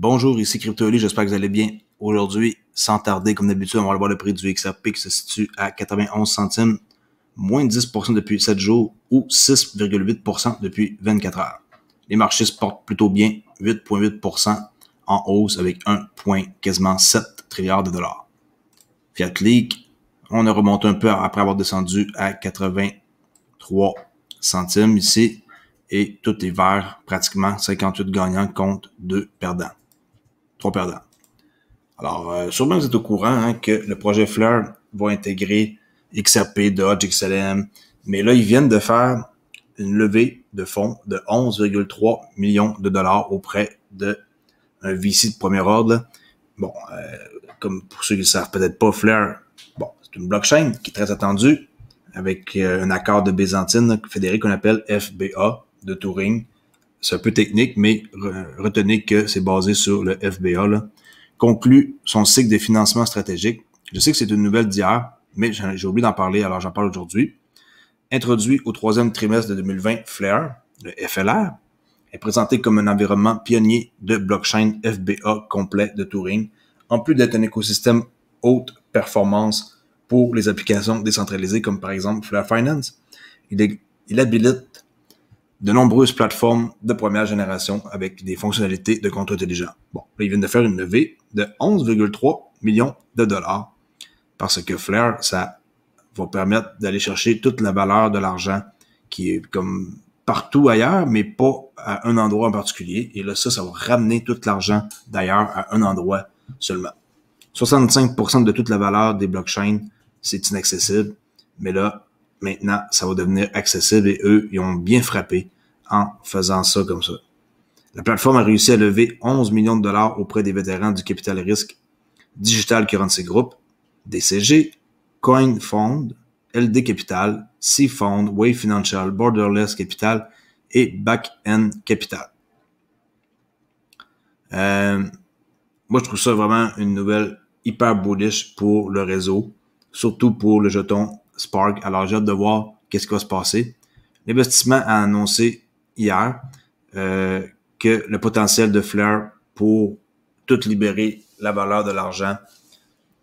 Bonjour, ici CryptoLi, j'espère que vous allez bien. Aujourd'hui, sans tarder, comme d'habitude, on va aller voir le prix du XRP qui se situe à 91 centimes, moins 10% depuis 7 jours ou 6,8% depuis 24 heures. Les marchés se portent plutôt bien, 8,8% en hausse avec quasiment 7 trilliards de dollars. Fiat Leak, on a remonté un peu après avoir descendu à 83 centimes ici et tout est vert, pratiquement 58 gagnants contre 2 perdants. 3 perdants. Alors, sûrement vous êtes au courant que le projet Flare va intégrer XRP, Dodge, XLM, mais là, ils viennent de faire une levée de fonds de 11,3 millions de dollars auprès de un VC de premier ordre. Là. Bon, comme pour ceux qui ne savent peut-être pas, Flare, bon, c'est une blockchain qui est très attendue avec un accord de Byzantine fédéré qu'on appelle FBA de Turing. C'est un peu technique, mais retenez que c'est basé sur le FBA. Là. Conclut son cycle de financement stratégique. Je sais que c'est une nouvelle d'hier, mais j'ai oublié d'en parler, alors j'en parle aujourd'hui. Introduit au troisième trimestre de 2020, Flare, le FLR, est présenté comme un environnement pionnier de blockchain FBA complet de Turing, en plus d'être un écosystème haute performance pour les applications décentralisées, comme par exemple Flare Finance. Il habilite de nombreuses plateformes de première génération avec des fonctionnalités de compte intelligent. Bon, là, ils viennent de faire une levée de 11,3 millions de dollars parce que Flare, ça va permettre d'aller chercher toute la valeur de l'argent qui est comme partout ailleurs, mais pas à un endroit en particulier. Et là, ça va ramener tout l'argent d'ailleurs à un endroit seulement. 65% de toute la valeur des blockchains, c'est inaccessible, mais là, maintenant, ça va devenir accessible et eux, ils ont bien frappé en faisant ça comme ça. La plateforme a réussi à lever 11 millions de dollars auprès des vétérans du capital risque Digital Currency Group, DCG, Coin Fund, LD Capital, C Fund, Wave Financial, Borderless Capital et Back-End Capital. Moi, je trouve ça vraiment une nouvelle hyper bullish pour le réseau, surtout pour le jeton Spark. Alors, j'ai hâte de voir qu'est-ce qui va se passer. L'investissement a annoncé hier que le potentiel de Flare pour tout libérer la valeur de l'argent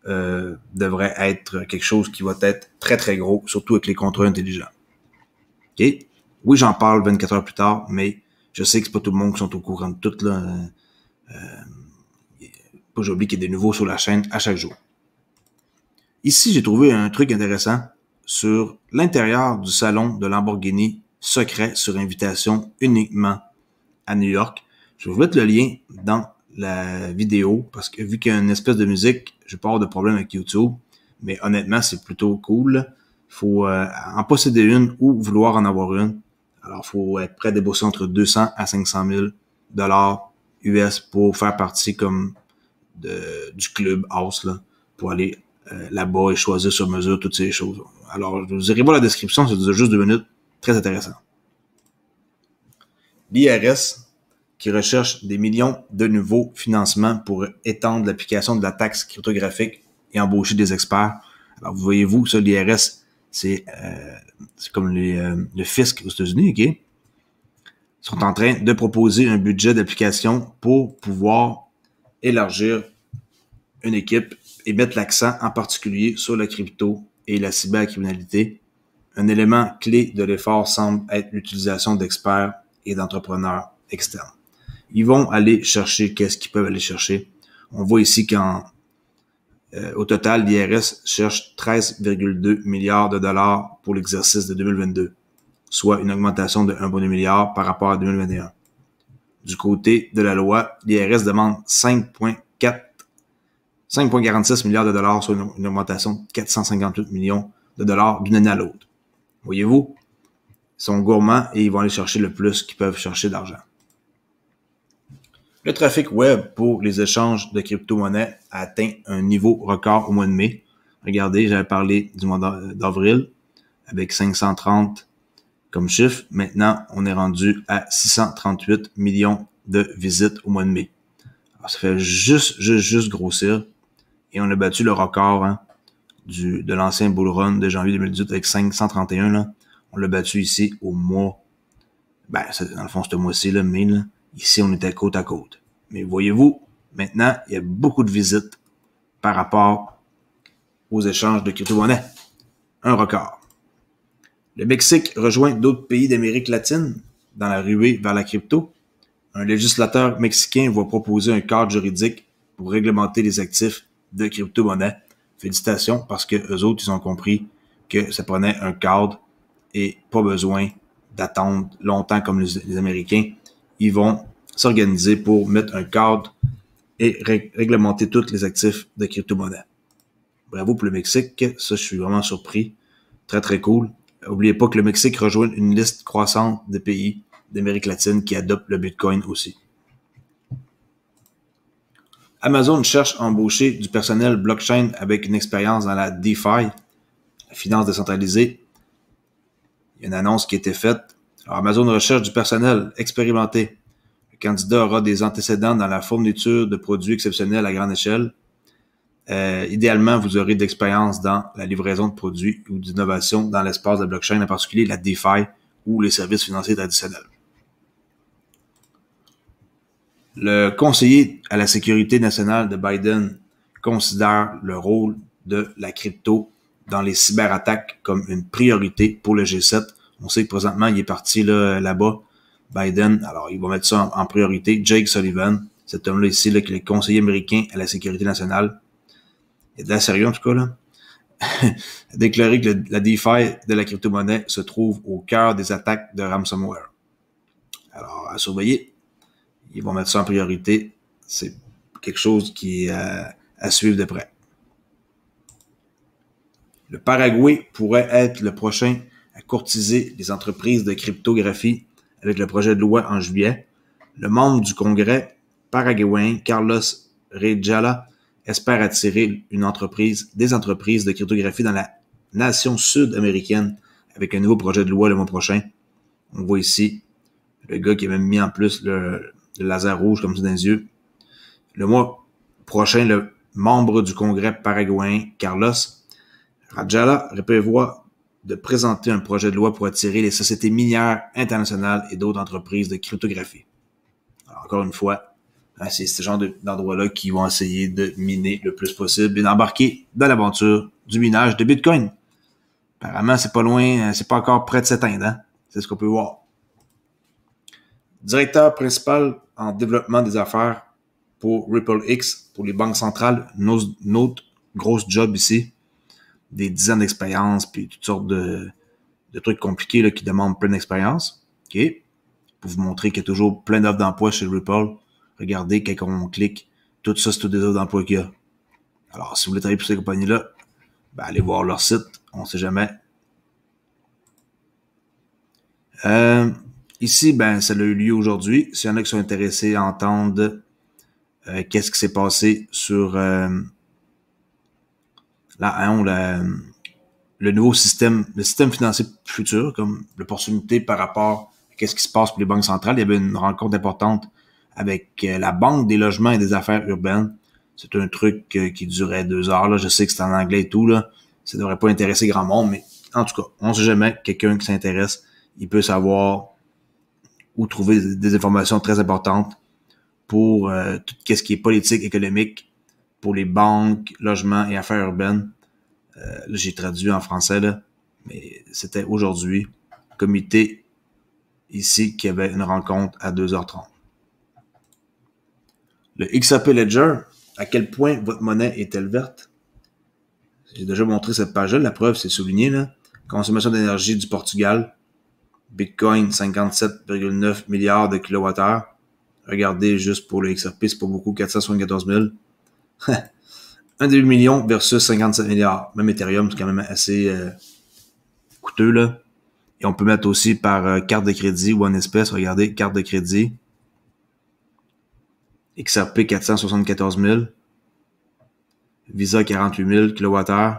devrait être quelque chose qui va être très, très gros, surtout avec les contrats intelligents. OK? Oui, j'en parle 24 heures plus tard, mais je sais que c'est pas tout le monde qui sont au courant de tout. Là. Pas j'oublie qu'il y a des nouveaux sur la chaîne à chaque jour. Ici, j'ai trouvé un truc intéressant sur l'intérieur du salon de Lamborghini secret sur invitation uniquement à New York. Je vais vous mettre le lien dans la vidéo parce que vu qu'il y a une espèce de musique, je vais pas avoir de problème avec YouTube, mais honnêtement, c'est plutôt cool. Il faut en posséder une ou vouloir en avoir une. Alors, il faut être prêt à débourser entre 200 à 500 000 dollars US pour faire partie comme du club house là, pour aller là-bas et choisir sur mesure toutes ces choses. Alors, vous irez voir la description, ça dure juste 2 minutes. Très intéressant. L'IRS qui recherche des millions de nouveaux financements pour étendre l'application de la taxe cryptographique et embaucher des experts. Alors, vous voyez-vous, ça, l'IRS, c'est comme le fisc aux États-Unis, OK? Ils sont en train de proposer un budget d'application pour pouvoir élargir une équipe et mettre l'accent en particulier sur la crypto et la cybercriminalité. Un élément clé de l'effort semble être l'utilisation d'experts et d'entrepreneurs externes. Ils vont aller chercher qu'est-ce qu'ils peuvent aller chercher. On voit ici au total, l'IRS cherche 13,2 milliards de dollars pour l'exercice de 2022, soit une augmentation de 1,2 milliard par rapport à 2021. Du côté de la loi, l'IRS demande 5,46 milliards de dollars, soit une augmentation de 458 millions de dollars d'une année à l'autre. Voyez-vous, ils sont gourmands et ils vont aller chercher le plus qu'ils peuvent chercher d'argent. Le trafic web pour les échanges de crypto-monnaies a atteint un niveau record au mois de mai. Regardez, j'avais parlé du mois d'avril avec 530 comme chiffre. Maintenant, on est rendu à 638 millions de visites au mois de mai. Alors, ça fait juste grossir. Et on a battu le record de l'ancien bull run de janvier 2018 avec 531. Là. On l'a battu ici au mois. Dans le fond, ce mois-ci, là, mai. Là. Ici, on était côte à côte. Mais voyez-vous, Maintenant, il y a beaucoup de visites par rapport aux échanges de crypto-monnaies. Un record. Le Mexique rejoint d'autres pays d'Amérique latine dans la ruée vers la crypto. Un législateur mexicain va proposer un cadre juridique pour réglementer les actifs de crypto-monnaies. Félicitations, parce que eux autres, ils ont compris que ça prenait un cadre et pas besoin d'attendre longtemps comme les Américains. Ils vont s'organiser pour mettre un cadre et réglementer tous les actifs de crypto-monnaies. Bravo pour le Mexique, ça je suis vraiment surpris. Très très cool. N'oubliez pas que le Mexique rejoint une liste croissante de pays d'Amérique latine qui adoptent le Bitcoin aussi. Amazon cherche à embaucher du personnel blockchain avec une expérience dans la DeFi, la finance décentralisée. Il y a une annonce qui a été faite. Alors, Amazon recherche du personnel expérimenté. Le candidat aura des antécédents dans la fourniture de produits exceptionnels à grande échelle. Idéalement, vous aurez de l'expérience dans la livraison de produits ou d'innovation dans l'espace de la blockchain, en particulier la DeFi ou les services financiers traditionnels. Le conseiller à la sécurité nationale de Biden considère le rôle de la crypto dans les cyberattaques comme une priorité pour le G7. On sait que présentement, il est parti là-bas, Biden. Alors, il va mettre ça en priorité. Jake Sullivan, cet homme-là ici, là, qui est le conseiller américain à la sécurité nationale. Il y a de la sérieux, en tout cas, là. A déclaré que la DeFi de la crypto-monnaie se trouve au cœur des attaques de ransomware. Alors, à surveiller. Ils vont mettre ça en priorité. C'est quelque chose qui est à suivre de près. Le Paraguay pourrait être le prochain à courtiser les entreprises de cryptographie avec le projet de loi en juillet. Le membre du Congrès paraguayen, Carlos Rejala, espère attirer des entreprises de cryptographie dans la nation sud-américaine avec un nouveau projet de loi le mois prochain. On voit ici le gars qui a même mis en plus le laser rouge comme ça dans les yeux. Le mois prochain, le membre du Congrès paraguayen, Carlos Rejala, prévoit de présenter un projet de loi pour attirer les sociétés minières internationales et d'autres entreprises de cryptographie. Alors, encore une fois, c'est ce genre d'endroits-là qui vont essayer de miner le plus possible et d'embarquer dans l'aventure du minage de Bitcoin. Apparemment, c'est pas loin, c'est pas encore près de s'éteindre, hein? C'est ce qu'on peut voir. Directeur principal en développement des affaires pour RippleX, pour les banques centrales, notre grosse job ici, des dizaines d'expériences, puis toutes sortes de trucs compliqués là, qui demandent plein d'expérience. OK? Pour vous montrer qu'il y a toujours plein d'offres d'emploi chez Ripple. Regardez, quand on clique, tout ça, c'est toutes des offres d'emploi qu'il y a. Alors, si vous voulez travailler pour ces compagnies-là, ben, allez voir leur site, on sait jamais. Ici, ben, ça a eu lieu aujourd'hui. S'il y en a qui sont intéressés à entendre qu'est-ce qui s'est passé sur le nouveau système, le système financier futur, comme l'opportunité par rapport à qu'est-ce qui se passe pour les banques centrales. Il y avait une rencontre importante avec la Banque des logements et des affaires urbaines. C'est un truc qui durait 2 heures. Là. Je sais que c'est en anglais et tout. Là. Ça devrait pas intéresser grand monde, mais en tout cas, on sait jamais. Quelqu'un qui s'intéresse, il peut savoir où trouver des informations très importantes pour tout ce qui est politique, économique, pour les banques, logements et affaires urbaines. Là, j'ai traduit en français, là, mais c'était aujourd'hui. Comité ici qui avait une rencontre à 2h30. Le XRP Ledger, à quel point votre monnaie est-elle verte? J'ai déjà montré cette page-là, la preuve, c'est souligné, là. Consommation d'énergie du Portugal. Bitcoin, 57,9 milliards de kilowattheures. Regardez juste pour le XRP, c'est pas beaucoup, 474 000. 1,8 million versus 57 milliards. Même Ethereum, c'est quand même assez coûteux, là. Et on peut mettre aussi par carte de crédit ou en espèces. Regardez, carte de crédit. XRP, 474 000. Visa, 48 000 kWh.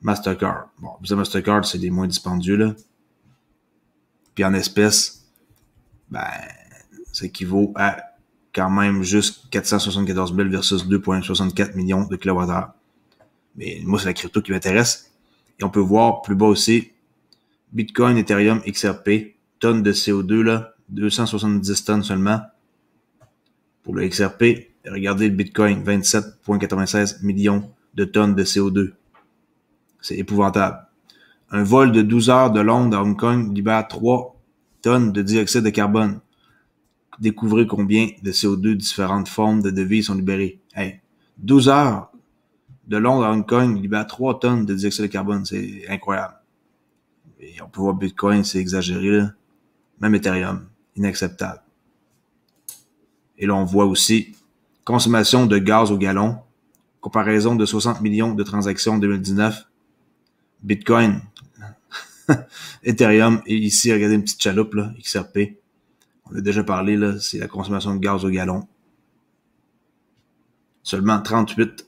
Mastercard. Bon, Visa Mastercard, c'est des moins dispendieux, là. Puis en espèces, ben, ça équivaut à quand même juste 474 000 versus 2,64 millions de kWh. Mais moi, c'est la crypto qui m'intéresse. Et on peut voir plus bas aussi, Bitcoin, Ethereum, XRP, tonnes de CO2, là, 270 tonnes seulement pour le XRP. Regardez le Bitcoin, 27,96 millions de tonnes de CO2. C'est épouvantable. Un vol de 12 heures de Londres à Hong Kong libère 3 tonnes de dioxyde de carbone. Découvrez combien de CO2 différentes formes de devises sont libérées. Hey, 12 heures de Londres à Hong Kong libère 3 tonnes de dioxyde de carbone. C'est incroyable. Et on peut voir Bitcoin, c'est exagéré, là. Même Ethereum, inacceptable. Et là, on voit aussi consommation de gaz au gallon, comparaison de 60 millions de transactions en 2019. Bitcoin, Ethereum, et ici, regardez une petite chaloupe, là, XRP. On a déjà parlé, là, c'est la consommation de gaz au gallon. Seulement 37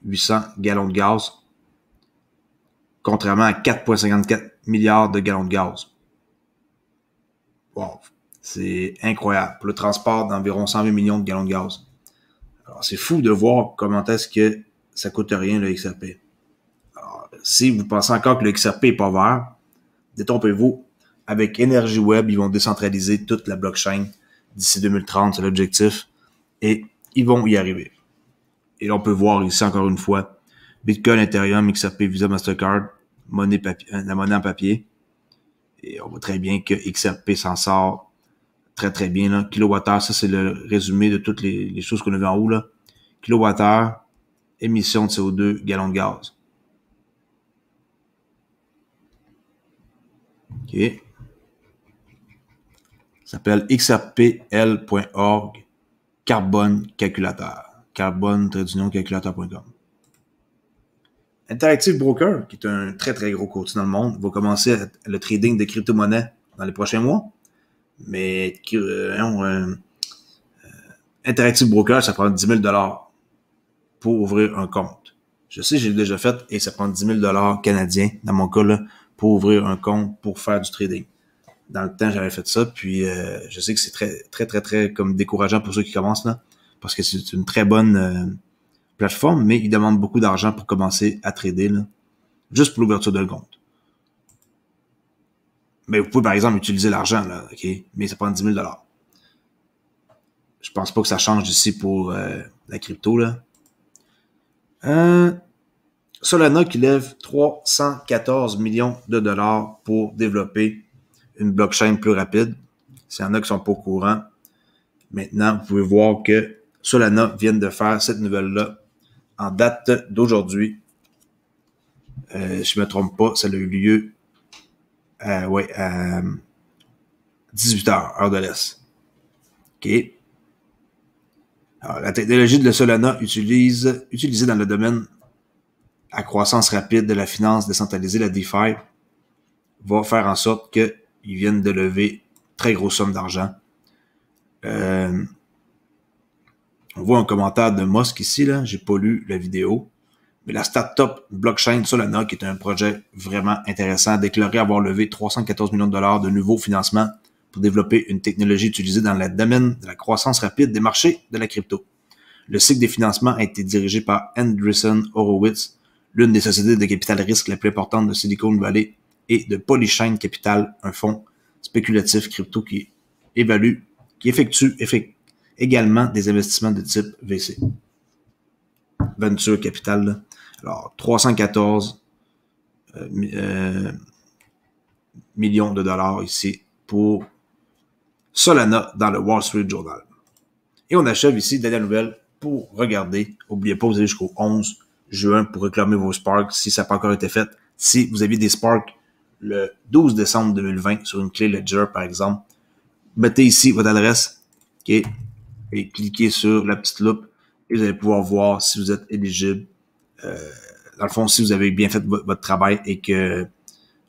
800 gallons de gaz, contrairement à 4,54 milliards de gallons de gaz. Wow, c'est incroyable. Pour le transport d'environ 120 millions de gallons de gaz. Alors, c'est fou de voir comment est-ce que ça coûte rien, le XRP. Alors, si vous pensez encore que le XRP est pas vert, détrompez-vous. Avec Energy Web, ils vont décentraliser toute la blockchain d'ici 2030, c'est l'objectif. Et ils vont y arriver. Et là, on peut voir ici, encore une fois, Bitcoin, Ethereum, XRP, Visa, Mastercard, la monnaie en papier. Et on voit très bien que XRP s'en sort très, très bien, là. Kilowattheure, ça, c'est le résumé de toutes les choses qu'on a vues en haut, là. Kilowattheure, émission de CO2, gallons de gaz. OK. Ça s'appelle xrpl.org, carbone calculateur. carbone-calculateur.com. Interactive Broker, qui est un très, très gros courtier dans le monde, va commencer le trading de crypto-monnaies dans les prochains mois. Mais Interactive Broker, ça prend 10 000 $ pour ouvrir un compte. Je sais, j'ai déjà fait et ça prend 10 000 $ canadiens, dans mon cas, là, pour ouvrir un compte pour faire du trading. Dans le temps, j'avais fait ça, puis je sais que c'est très, très, très, très comme décourageant pour ceux qui commencent, là, parce que c'est une très bonne plateforme, mais ils demandent beaucoup d'argent pour commencer à trader, là, juste pour l'ouverture de compte. Mais vous pouvez, par exemple, utiliser l'argent, là, OK? Mais ça prend 10 000 $. Je pense pas que ça change d'ici pour la crypto, là. Solana qui lève 314 millions de dollars pour développer une blockchain plus rapide. S'il y en a qui sont pas au courant, maintenant, vous pouvez voir que Solana vient de faire cette nouvelle-là en date d'aujourd'hui. Si je me trompe pas, ça a eu lieu à 18h, heure de l'Est. OK. Alors, la technologie de Solana utilisée dans le domaine à croissance rapide de la finance décentralisée, la DeFi, va faire en sorte qu'ils viennent de lever très grosse somme d'argent. On voit un commentaire de Musk ici, là. J'ai pas lu la vidéo. Mais la start-up blockchain Solana, qui est un projet vraiment intéressant, a déclaré avoir levé 314 millions de dollars de nouveaux financements pour développer une technologie utilisée dans le domaine de la croissance rapide des marchés de la crypto. Le cycle des financements a été dirigé par Andreessen Horowitz, l'une des sociétés de capital risque la plus importante de Silicon Valley, et de Polychain Capital, un fonds spéculatif crypto qui effectue également des investissements de type VC. Venture Capital, là. Alors, 314 millions de dollars ici pour Solana dans le Wall Street Journal. Et on achève ici dernière nouvelle pour regarder. N'oubliez pas, vous avez jusqu'au 11 juin pour réclamer vos Sparks si ça n'a pas encore été fait. Si vous aviez des Sparks le 12 décembre 2020 sur une clé Ledger, par exemple, mettez ici votre adresse, okay, et cliquez sur la petite loupe et vous allez pouvoir voir si vous êtes éligible. Dans le fond, si vous avez bien fait votre travail et que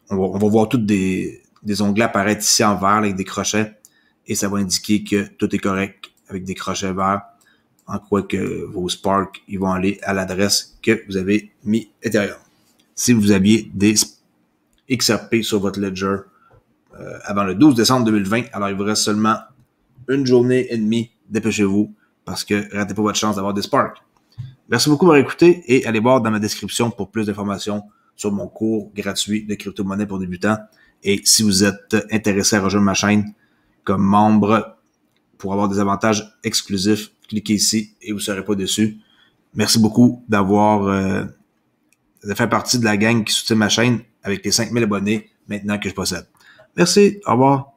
on va voir toutes des onglets apparaître ici en vert avec des crochets et ça va indiquer que tout est correct avec des crochets verts, en quoi que vos Sparks ils vont aller à l'adresse que vous avez mis Ethereum. Si vous aviez des XRP sur votre Ledger avant le 12 décembre 2020, alors il vous reste seulement une journée et demie. Dépêchez-vous parce que ratez pas votre chance d'avoir des Sparks. Merci beaucoup d'avoir écouté et allez voir dans ma description pour plus d'informations sur mon cours gratuit de crypto-monnaie pour débutants. Et si vous êtes intéressé à rejoindre ma chaîne comme membre pour avoir des avantages exclusifs, cliquez ici et vous ne serez pas déçus. Merci beaucoup d'avoir fait partie de la gang qui soutient ma chaîne avec les 5000 abonnés maintenant que je possède. Merci, au revoir.